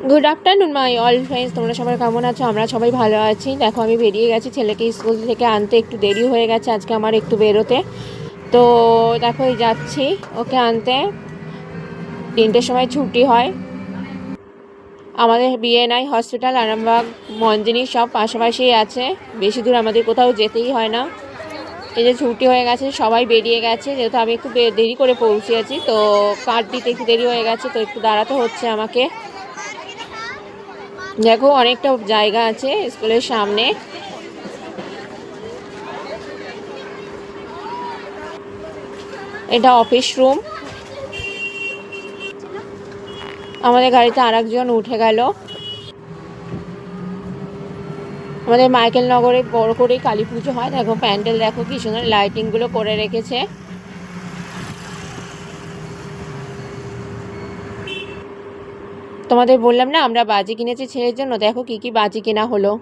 Good afternoon my all friends, তোমরা সবাই কেমন আছো? আমরা সবাই ভালো আছি। দেখো আমি বেরিয়ে গেছি ছেলেকে স্কুল থেকে আনতে, একটু দেরি হয়ে গেছে আজকে আমার একটু বেরোতে। তো দেখো এই যাচ্ছি ওকে আনতে। 3টের সময় ছুটি হয়। আমাদের বিএনআই হসপিটাল আরামবাগ মঞ্জিনি সব পাশাপাশিই আছে, বেশি দূর আমাদের কোথাও যেতেই হয় না। এই যে ছুটি হয়ে গেছে, সবাই বেরিয়ে গেছে, যেহেতু আমি একটু দেরি করে পৌঁছেছি তো কার্ড দিতে একটু দেরি হয়ে গেছে, তো একটু দাঁড়াতে হচ্ছে আমাকে। দেখো অনেকটা জায়গা আছে স্কুলের সামনে। এটা অফিস রুম। আমাদের গাড়িতে আরেকজন উঠে গেল। আমাদের মাইকেল নগরে বড় করেই কালী পুজো হয়। দেখো প্যান্ডেল, দেখো কি সুন্দর লাইটিংগুলো করে রেখেছে। তোমাদের বললাম না আমরা বাজি কিনেছি ছেলের জন্য, দেখো কি কি বাজি কেনা হলো।